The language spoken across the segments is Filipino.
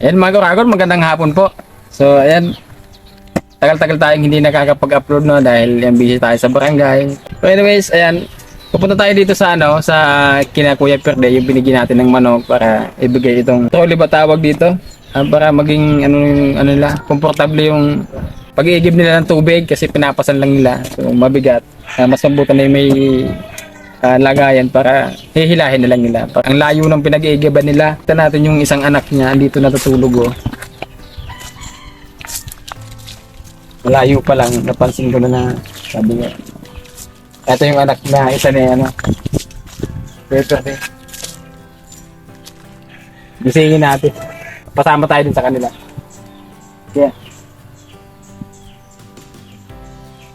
Ayan mga kuragor, magandang hapon po. So ayan, tagal-tagal tayong hindi nakakapag-upload no dahil yan busy tayo sa barangay. So anyways, ayan, pupunta tayo dito sa sa kina Kuya Perde, yung binigyan natin ng manok para ibigay itong trolley ba tawag dito? Para maging nila, komportable yung pag-iigib nila ng tubig kasi pinapasan lang nila. So mabigat. Mas mabuti na yung may lagayan para hihilahin na lang nila. Ang layo ng pinag-iigiban nila. Ito natin yung isang anak niya, andito natutulog oh. Malayo pa lang, napansin ko na sabi niya. Ito yung anak na isa na Peter eh. Gisingin natin. Pasama tayo din sa kanila. Yeah.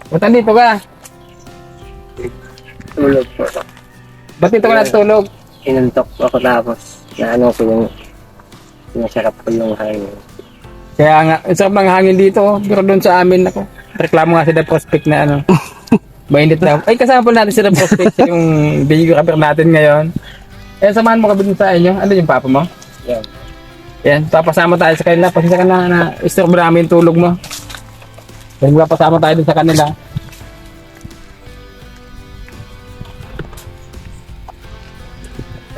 Ba't andito ka? Tulog po. Ba't dito ka natutulog? Inuntok po ako tapos naano ko yung sinasarap ko yung hangin. Kaya nga, isa mga hangin dito oh. Pero doon sa amin ako. Reklamo nga sila prospect na mainit na. Ay, kasama po natin sila prospect yung videographer natin ngayon. Eh, samahan mo kami sa inyo. Ano yung papa mo? Yan. Yan, papasama tayo sa kanila. Pasensya ka na istorbo namin yung tulog mo. Yan, papasama tayo din sa kanila.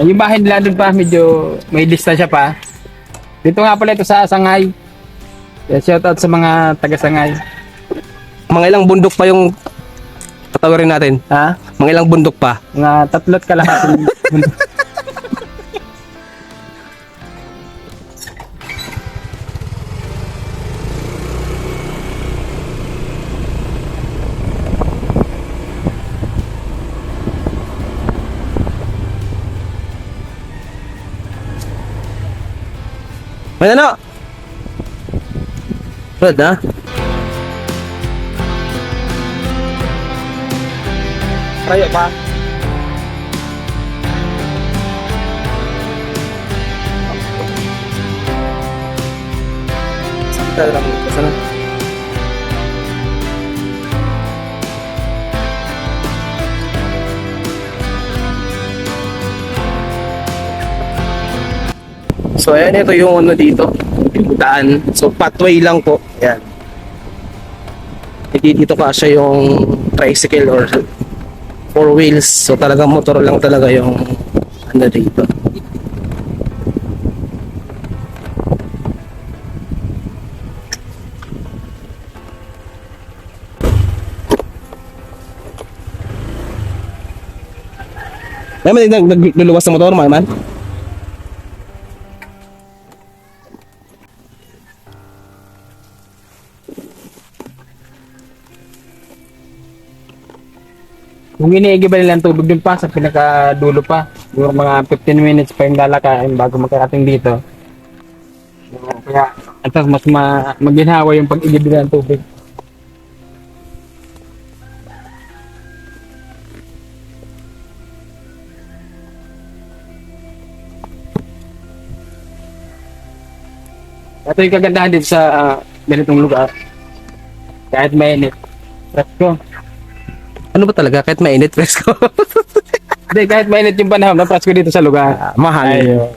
Yung bahay nila doon pa, medyo may distansya pa. Dito nga pala ito sa Sangay. Shout out sa mga taga Sangay. Mga ilang bundok pa yung tatawarin natin? Ha? Mga ilang bundok pa? Mga 3 kalahati. May ano? Brad ha? Tayo pa. Sakta lang. Sana. So ayan, ito yung ano dito, yung daan. So pathway lang po. Ayan. Hindi dito kasi yung tricycle or 4 wheels. So talagang motor lang talaga yung ano dito. May nagluluwas ng motor, man? Kung iniigiba nila ang tubig dun pa sa pinakadulo pa, siguro mga 15 minutes pa yung lalakain bago makarating dito. Kaya at mas maginhawa yung pag-igib nila ng tubig. Ito yung kagandahan dito sa ganitong lugar. Kahit mainit, presko. Ano ba talaga? Kahit mainit, presko. Hindi, kahit mainit yung panahon, presko dito sa lugar. Mahal. Ayun.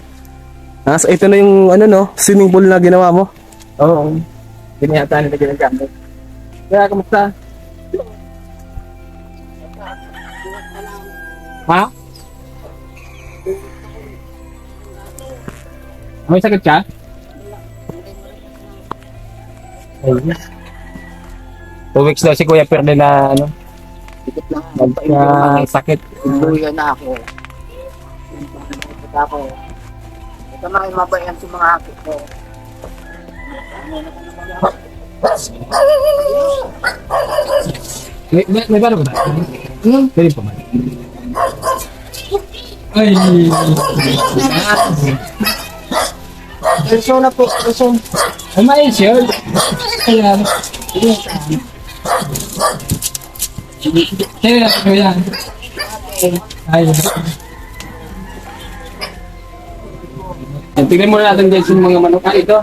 So ito na yung ano no, swimming pool na ginawa mo. Oo. Pinihata nila ginagamit. Kaya, kamusta? Ha? May sakit ka? Ayun. 2 weeks daw si Kuya Perde na Dikit lang. sakit. Luya na ako. Ito ako. Ito na yung mabayan sa mga akit ko. May paano ba tayo? Pwede pa man. Ay! Perso na po. Perso. Ay, maayos yun. Kaya, kaya natin ko yan. Ay, tignan muna natin guys yung mga manok. Ito.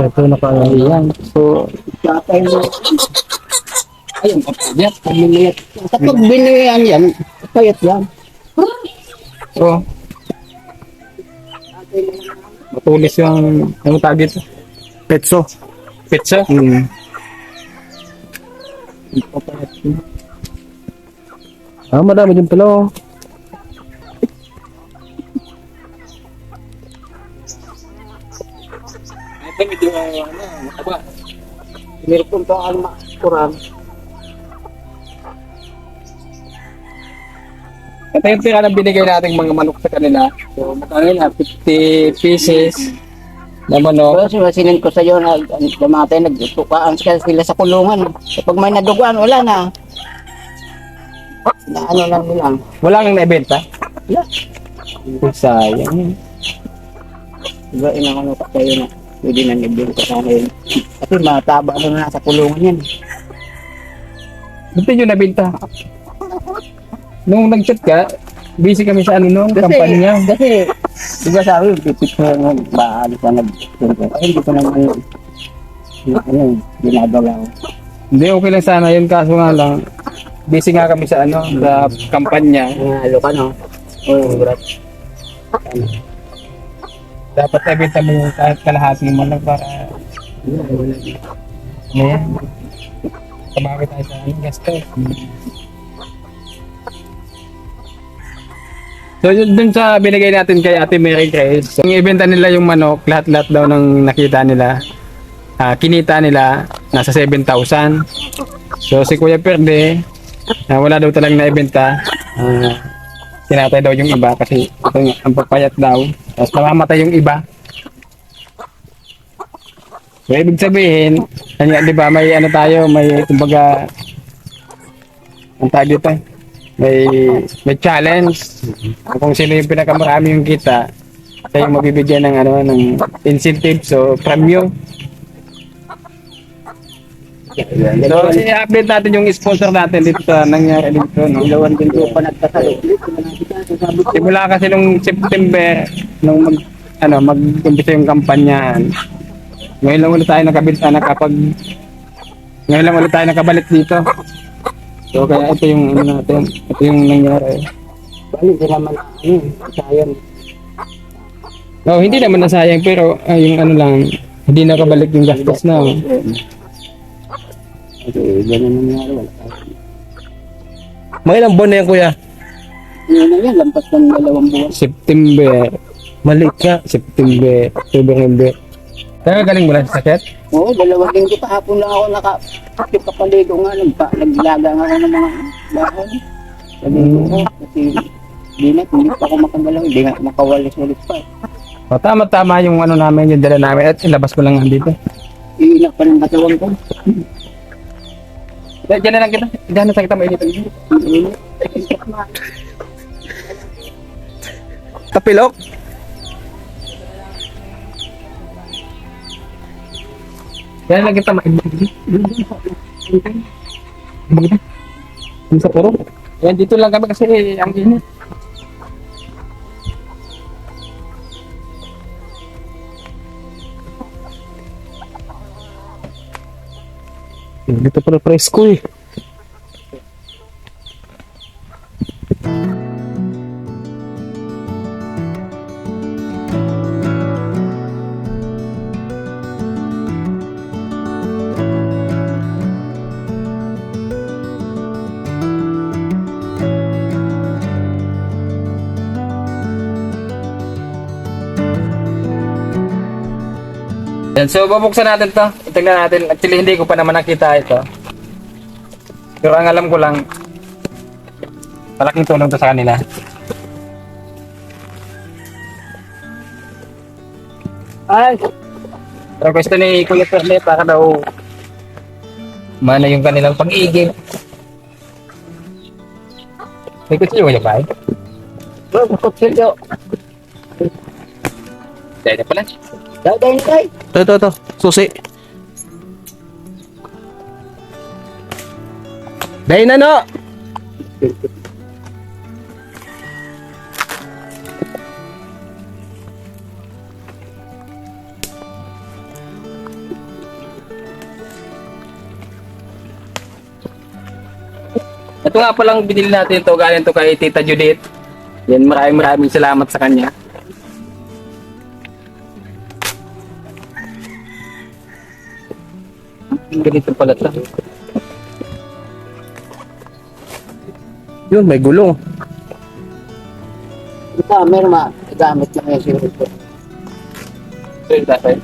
Ito na pala yan. So, Tatay mo. ayun, kapagyan. Kapag binilihan yan, payat yan. So, Matulis yung, ano tawag dito? Petso. Pizza? Mm. Madami din pala oh. Ito medyo, mataba. Meron po ito ang kurang. Ito yung tira na binigay nating mga manok sa kanila. So, magkano yun, 50 pieces na manok. Pero sinasinin ko sa iyo na damatay nagtukaan sila sa kulungan. Kapag may naduguan, wala na. Na ano lang nilang. Wala nang naibenta? Wala. Sayang. Diba inakano pa kayo na pwede na nibenta sa akin. Kasi mataba na nasa kulungan yan. Buti yun nabenta. Nung nag-chat ka, busy kami sa ano noon, kampanya. Kasi, di ba sabi, pipit ko yung baali ka nag-tunto. Ay, hindi ko naman ginagawa ko. Hindi, okay lang sana yun, kaso nga lang, busy nga kami sa ano, sa kampanya. Nanalo ka, no? Oo, brat. Dapat nabenta mo yung kahit kalahati mo lang para, ayan, kabawi tayo sa ano, gasto. So yun dun sa binigay natin kay Ate Mary Grace, yung ibenta nila yung manok, lahat-lahat daw ng nakita nila, kinita nila, nasa 7,000. So si Kuya Perde, wala daw talagang naibenta, kinatay daw yung iba kasi ito ang papayat daw, tapos namamatay yung iba. So ibig sabihin, di ba may ano tayo, may kumbaga, ang tawag dito, may challenge. Kung sino yung pinakamarami yung kita, siya yung mabibigyan ng ano ng incentive, so premium. So i-update natin yung sponsor natin dito sa nangyari dito, no? Ilawan din ko pa nagkasalo. Simula kasi nung September nung mag-umpisa yung kampanya. Ngayon lang ulit tayo ngayon lang ulit tayo nakabalik dito. So kaya ito yung ano natin, ito yung nangyari. Bali, hindi naman sayang. No, hindi naman nasayang pero yung ano lang, hindi nakabalik yung gastos na. Okay, ganun nangyari. Wala. Mga ilang buwan na yan kuya? Yun na yan, lampas ng 2 buwan. September, Maliit ka. September, October, November. Taga galing mo lang sa sakit? Oo, 2 linggo kahapon lang ako yung kapaligo nga, naglaga nga ako ng mga dahon. Sabi ko, kasi hindi pa ako makagalaw, hindi nga makawalis-walis pa. O, tama-tama yung ano namin, yung dala namin at ilabas ko lang nga dito. Iinak pa ng katawan ko. Diyan na lang kita, diyan na sa kita mainit. Tapilok. Diyan na lang kita mainit. Sa puro. Yan, dito lang kami kasi ang init. Dito pala presko eh. Yan, so babuksan natin to. Tingnan natin. Actually, hindi ko pa naman nakita ito. Pero ang alam ko lang, malaking tulong to sa kanila. Ay! Pero gusto ni Kuya Perle para daw mana yung kanilang pag-iigib. May kutsilyo ko ba? Bro, kutsilyo. Dahil pala. Dahil kay. Ito. Susi. Dahil na no. Ito nga palang binili natin ito, galing to kay Tita Judith. Yan, maraming salamat sa kanya. ganito pala ito. Yun, may gulong. Ito, meron gamit lang yung sirip ko. Ito yung tatay.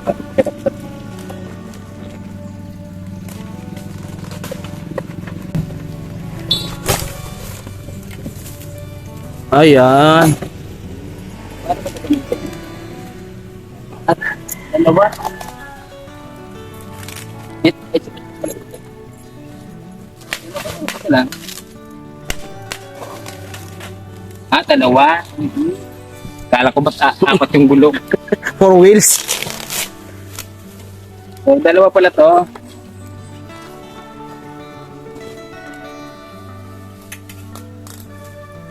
Ayan. Ano ba? Ito lang. Dalawa. Kala ko ba't apat yung gulong? 4 wheels. So, dalawa pala to.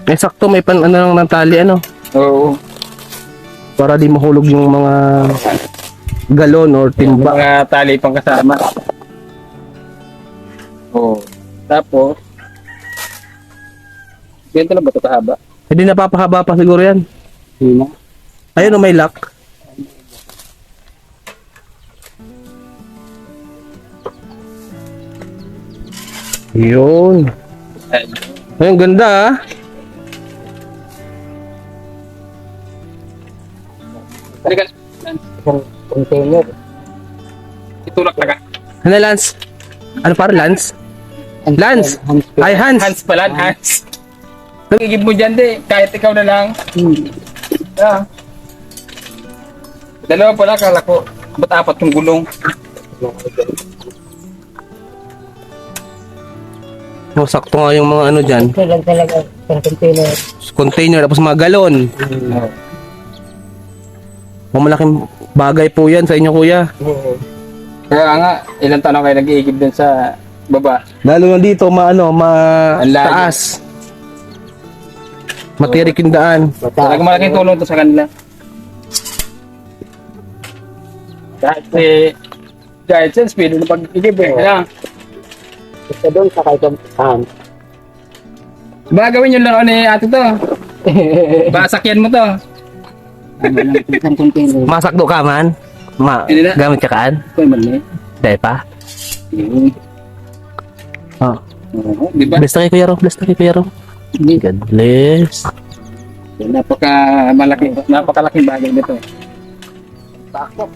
May sakto, may pan ano lang ng tali, ano. Oo. Para di mahulog yung mga galon or timba. Mga tali pang kasama. Oo. Tapos, ganito lang ba ito kahaba? Hindi napapahaba pa siguro yan. Hindi na. Ayun, may lock. Yun. Ayun, ganda ah. Halika. Container. Itulak na ka. Ano, Lance? Ano para, Lance? Lance! Ay, Hans! Hans pala, Hans. Igib mo dyan, di. Kahit ikaw na lang. Ah. Dalawa pala, kala ko. Ba't apat yung gulong? Oh, sakto nga yung mga ano dyan. Ito lang talaga ang container. Container, tapos mga galon. Oh, malaking bagay po yan sa inyo, kuya. Kaya nga, ilang tanong kayo nag-iigib dun sa baba. Lalo na dito, Ang layo. mataas. Matirik yung daan. Talagang malaking tulong to sa kanila. Kahit sa speed, na pag-igib eh. Kaya, Ito doon sa kay Hans. ba gawin yung laro ni ate to? Ba sakyan mo to? Ano lang isang container. Masakdo ka man. Hindi na. Gamit ka kaan. Ito yung mali. Dahil pa. Oh. Oo, di ba? Bless na kay Kuya Ro. Bless na kay Kuya Ro. God bless. Napakalaking bagay nito. Bakit?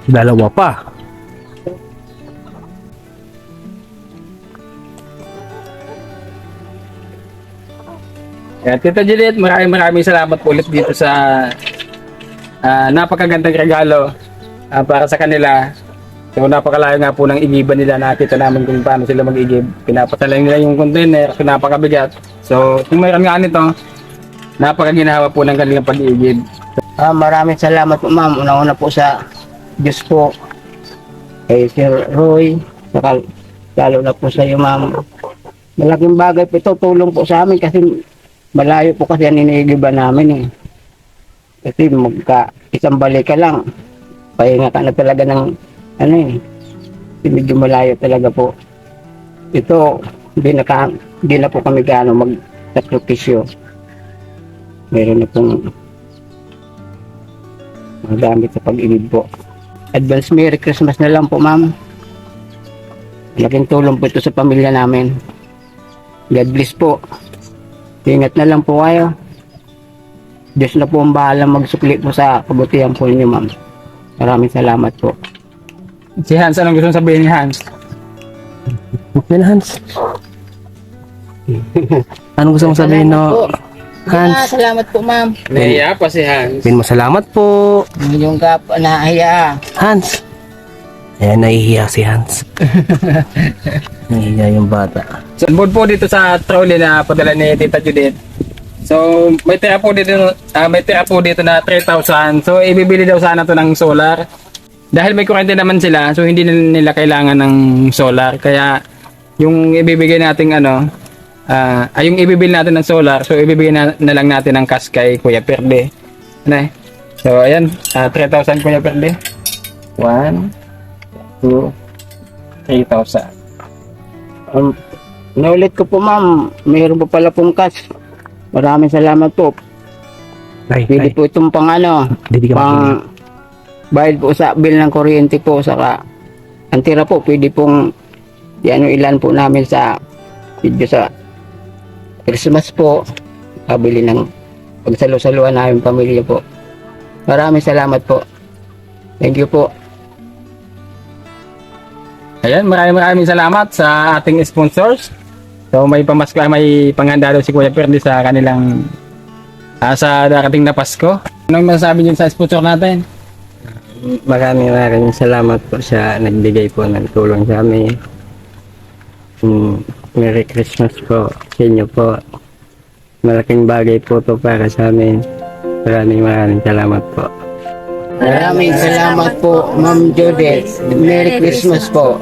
Dalawa pa. Kaya Tita Juliet, maraming salamat po ulit dito sa napakagandang regalo para sa kanila. So napakalayo nga po ng igiban nila, nakita namin kung paano sila mag-igib. Pinapatala nila yung container, napakabigat. So kung mayroon nga nito, napakaginawa po ng kanilang pag-iigib. Maraming salamat po ma'am. Una-una po sa Diyos po. Kay Sir Roy. Saka lalo na po sa iyo ma'am. Malaking bagay po ito. Tulong po sa amin kasi malayo po kasi ang iniigiban namin eh. Kasi isang balik ka lang. Pahinga ka na talaga ng ano eh. Medyo malayo talaga po. Ito, hindi na po kami gaano mag-sakripisyo. Meron na pong mga gamit sa pag-ibig po. Advance Merry Christmas na lang po ma'am. Laking tulong po ito sa pamilya namin. God bless po. Ingat na lang po kayo. Diyos na po ang bahala magsukli po sa kabutihan po ninyo ma'am. Maraming salamat po. Si Hans, anong gusto sabihin ni Hans? Yan, Hans. Anong gusto mo sabihin, no? Hans. Salamat po ma'am. Nahiya pa si Hans. Pin mo salamat po. Yung nahiya. Hans. Ayan, nahihiya si Hans. Nahihiya yung bata. So, board po dito sa trolley na padala ni Tita Judith. So, may tira po dito na 3,000. So, ibibili daw sana to ng solar. Dahil may kuryente naman sila, so hindi nila kailangan ng solar. Kaya, yung ibibigay nating yung ibibili natin ng solar, so ibibigay na lang natin ng cash kay Kuya Perde. So, ayan, 3,000 Kuya Perde. 1, 2, 3,000. Naulit ko po ma'am, mayroon po pala pong cash. Maraming salamat po. Ay, Pwede po itong pang Hindi ka pang bayad po sa bill ng kuryente po, saka ang tira po, pwede pong ilan po namin sa video sa Christmas po, pabili ng pagsalo-saluan namin pamilya po. Maraming salamat po. Thank you po. Ayan, maraming salamat sa ating sponsors. So may pamasko, may panghanda daw si Kuya Perdi sa kanilang sa darating na Pasko. Anong masasabi niyo sa sponsor natin? Maraming salamat po sa nagbigay po ng tulong sa amin. Merry Christmas po sa inyo po. Malaking bagay po to para sa amin. Maraming salamat po. Maraming salamat po, Ma'am Judith. Merry Christmas po.